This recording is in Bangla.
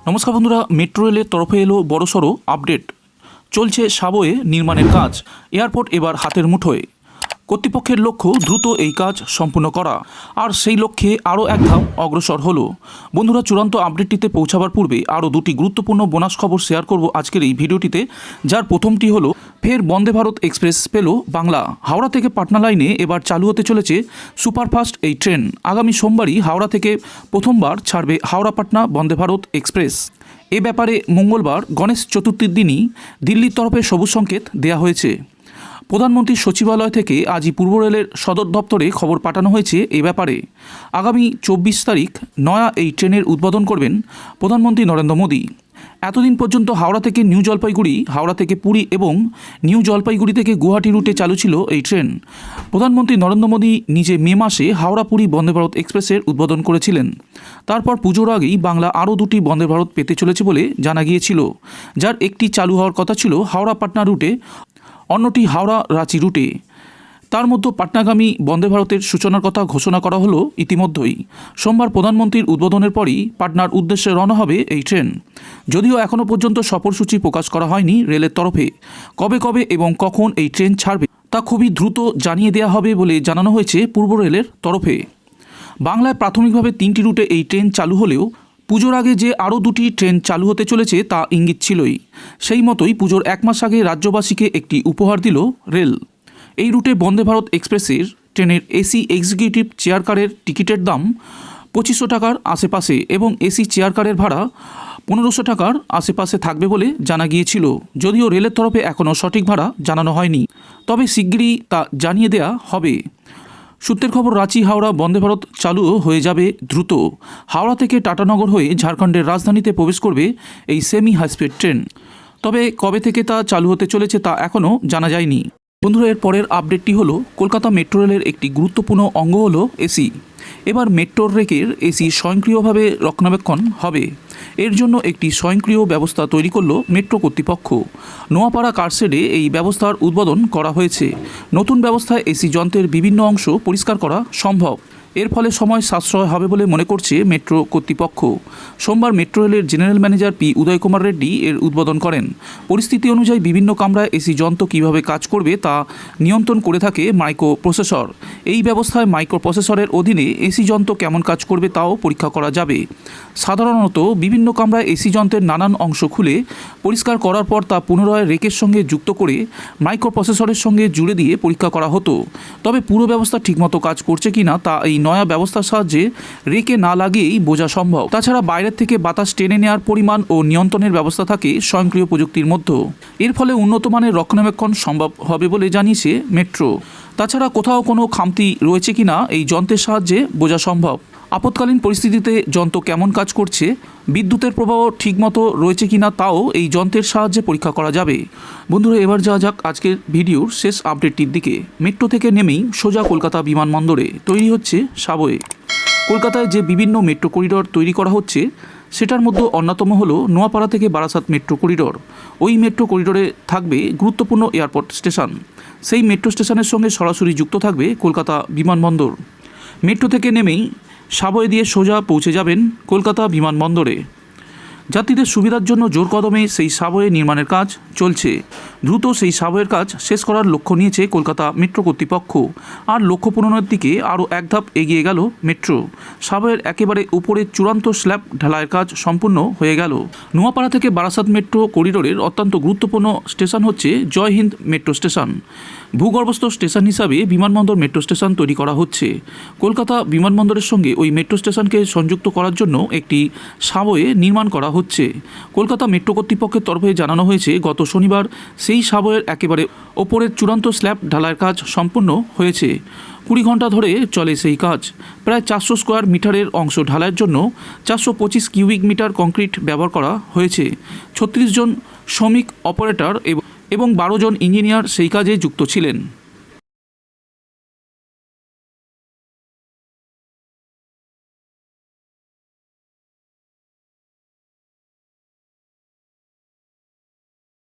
নমস্কার বন্ধুরা, মেট্রো রেলের তরফে এলো বড়সড় আপডেট। চলছে সাবওয়ে নির্মাণের কাজ। এয়ারপোর্ট এবার হাতের মুঠোয়। কর্তৃপক্ষের লক্ষ্য দ্রুত এই কাজ সম্পূর্ণ করা, আর সেই লক্ষ্যে আরও এক ধাপ অগ্রসর হলো। বন্ধুরা, চূড়ান্ত আপডেটটিতে পৌঁছাবার পূর্বে আরও দুটি গুরুত্বপূর্ণ বোনাস খবর শেয়ার করব আজকের এই ভিডিওটিতে। যার প্রথমটি হলো, ফের বন্দে ভারত এক্সপ্রেস পেল বাংলা। হাওড়া থেকে পাটনা লাইনে এবার চালু হতে চলেছে সুপারফাস্ট এই ট্রেন। আগামী সোমবারই হাওড়া থেকে প্রথমবার ছাড়বে হাওড়া পাটনা বন্দে ভারত এক্সপ্রেস। এ ব্যাপারে মঙ্গলবার গণেশ চতুর্থীর দিনই দিল্লির তরফে সবুজ সংকেত দেওয়া হয়েছে। প্রধানমন্ত্রীর সচিবালয় থেকে আজই পূর্ব রেলের সদর দপ্তরে খবর পাঠানো হয়েছে এ ব্যাপারে। আগামী 24 তারিখ নয়া এই ট্রেনের উদ্বোধন করবেন প্রধানমন্ত্রী নরেন্দ্র মোদী। এতদিন পর্যন্ত হাওড়া থেকে নিউ জলপাইগুড়ি, হাওড়া থেকে পুরী এবং নিউ জলপাইগুড়ি থেকে গুয়াহাটি রুটে চালু ছিল এই ট্রেন। প্রধানমন্ত্রী নরেন্দ্র মোদী নিজে মে মাসে হাওড়া পুরী বন্দে ভারত এক্সপ্রেসের উদ্বোধন করেছিলেন। তারপর পুজোর আগেই বাংলা আরও দুটি বন্দে ভারত পেতে চলেছে বলে জানা গিয়েছিল, যার একটি চালু হওয়ার কথা ছিল হাওড়া পাটনা রুটে, অন্যটি হাওড়া রাঁচি রুটে। তার মধ্যে পাটনাগামী বন্দে ভারতের সূচনার কথা ঘোষণা করা হলো ইতিমধ্যেই। সোমবার প্রধানমন্ত্রীর উদ্বোধনের পরই পাটনার উদ্দেশ্যে রওনা হবে এই ট্রেন। যদিও এখনও পর্যন্ত সফরসূচি প্রকাশ করা হয়নি রেলের তরফে। কবে কবে এবং কখন এই ট্রেন ছাড়বে তা খুবই দ্রুত জানিয়ে দেওয়া হবে বলে জানানো হয়েছে পূর্ব রেলের তরফে। বাংলায় প্রাথমিকভাবে 3টি রুটে এই ট্রেন চালু হলেও পুজোর আগে যে আরও দুটি ট্রেন চালু হতে চলেছে তা ইঙ্গিত ছিলই। সেই মতোই পুজোর এক মাস আগে রাজ্যবাসীকে একটি উপহার দিল রেল। এই রুটে বন্দে ভারত এক্সপ্রেসের ট্রেনের এসি এক্সিকিউটিভ চেয়ার কারের টিকিটের দাম 2500 টাকার আশেপাশে এবং এসি চেয়ার কারের ভাড়া 1500 টাকার আশেপাশে থাকবে বলে জানা গিয়েছিল। যদিও রেলের তরফে এখনও সঠিক ভাড়া জানানো হয়নি, তবে শিগগিরই তা জানিয়ে দেওয়া হবে। সূত্রের খবর, রাঁচি হাওড়া বন্দে ভারত চালু হয়ে যাবে দ্রুত। হাওড়া থেকে টাটানগর হয়ে ঝাড়খণ্ডের রাজধানীতে প্রবেশ করবে এই সেমি হাইস্পিড ট্রেন। তবে কবে থেকে তা চালু হতে চলেছে তা এখনও জানা যায়নি। বন্ধুরা, এর পরের আপডেটটি হলো, কলকাতা মেট্রো রেলের একটি গুরুত্বপূর্ণ অঙ্গ হলো এসি। এবার মেট্রো রেকের এসি স্বয়ংক্রিয়ভাবে রক্ষণাবেক্ষণ হবে। এর জন্য একটি স্বয়ংক্রিয় ব্যবস্থা তৈরি করল মেট্রো কর্তৃপক্ষ। নোয়াপাড়া কারশেডে এই ব্যবস্থার উদ্বোধন করা হয়েছে। নতুন ব্যবস্থায় এসি যন্ত্রের বিভিন্ন অংশ পরিষ্কার করা সম্ভব। এর ফলে সময় সাশ্রয় হবে বলে মনে করছে মেট্রো কর্তৃপক্ষ। সোমবার মেট্রো রেলের জেনারেল ম্যানেজার পি উদয় কুমার রেড্ডি এর উদ্বোধন করেন। পরিস্থিতি অনুযায়ী বিভিন্ন কামরায় এসি যন্ত্র কীভাবে কাজ করবে তা নিয়ন্ত্রণ করে থাকে মাইক্রো প্রসেসর। এই ব্যবস্থায় মাইক্রো প্রসেসরের অধীনে এসি যন্ত্র কেমন কাজ করবে তাও পরীক্ষা করা যাবে। সাধারণত বিভিন্ন কামরায় এসি যন্ত্রের নানান অংশ খুলে পরিষ্কার করার পর তা পুনরায় রেকের সঙ্গে যুক্ত করে মাইক্রো প্রসেসরের সঙ্গে জুড়ে দিয়ে পরীক্ষা করা হতো। তবে পুরো ব্যবস্থা ঠিকমতো কাজ করছে কিনা তা এই নয়া ব্যবস্থার সাহায্যে রেকে না লাগিয়েই বোঝা সম্ভব। তাছাড়া বাইরের থেকে বাতাস টেনে নেওয়ার পরিমাণ ও নিয়ন্ত্রণের ব্যবস্থা থাকে স্বয়ংক্রিয় প্রযুক্তির মধ্যে। এর ফলে উন্নত মানের রক্ষণাবেক্ষণ সম্ভব হবে বলে জানিয়েছে মেট্রো। তাছাড়া কোথাও কোনো খামতি রয়েছে কিনা এই যন্ত্রের সাহায্যে বোঝা সম্ভব। আপৎকালীন পরিস্থিতিতে যন্ত্র কেমন কাজ করছে, বিদ্যুতের প্রবাহ ঠিকমতো রয়েছে কিনা তাও এই যন্ত্রের সাহায্যে পরীক্ষা করা যাবে। বন্ধুরা, এবার যাওয়া যাক আজকের ভিডিওর শেষ আপডেটটির দিকে। মেট্রো থেকে নেমেই সোজা কলকাতা বিমানবন্দরে তৈরি হচ্ছে সাবওয়ে। কলকাতায় যে বিভিন্ন মেট্রো করিডর তৈরি করা হচ্ছে সেটার মধ্যে অন্যতম হলো নোয়াপাড়া থেকে বারাসাত মেট্রো করিডর। ওই মেট্রো করিডরে থাকবে গুরুত্বপূর্ণ এয়ারপোর্ট স্টেশন। সেই মেট্রো স্টেশনের সঙ্গে সরাসরি যুক্ত থাকবে কলকাতা বিমানবন্দর। মেট্রো থেকে নেমেই সাবওয়ে দিয়ে সোজা পৌঁছে যাবেন কলকাতা বিমানবন্দরে। যাত্রীদের সুবিধার জন্য জোর কদমে সেই সাবওয়ে নির্মাণের কাজ চলছে। দ্রুত সেই সাবওয়ের কাজ শেষ করার লক্ষ্য নিয়েছে কলকাতা মেট্রো কর্তৃপক্ষ। আর লক্ষ্য পূরণের দিকে আরও এক ধাপ এগিয়ে গেল মেট্রো। সাবওয়ের একেবারে উপরে চূড়ান্ত স্ল্যাব ঢালাইয়ের কাজ সম্পূর্ণ হয়ে গেল। নোয়াপাড়া থেকে বারাসাত মেট্রো করিডোরের অত্যন্ত গুরুত্বপূর্ণ স্টেশন হচ্ছে জয় হিন্দ মেট্রো স্টেশন। ভূগর্ভস্থ স্টেশন হিসাবে বিমানবন্দর মেট্রো স্টেশন তৈরি করা হচ্ছে। কলকাতা বিমানবন্দরের সঙ্গে ওই মেট্রো স্টেশনকে সংযুক্ত করার জন্য একটি সাবওয়ে নির্মাণ করা হচ্ছে। কলকাতা মেট্রো কর্তৃপক্ষের তরফে জানানো হয়েছে, গত শনিবার সেই সাবওয়ের একেবারে ওপরের চূড়ান্ত স্ল্যাব ঢালাইয়ের কাজ সম্পূর্ণ হয়েছে। 20 ঘন্টা ধরে চলে সেই কাজ। প্রায় 400 স্কোয়ার মিটারের অংশ ঢালাইয়ের জন্য 425 কিউবিক মিটার কংক্রিট ব্যবহার করা হয়েছে। 36 জন শ্রমিক অপারেটর এবং 12 জন ইঞ্জিনিয়ার সেই কাজে যুক্ত ছিলেন।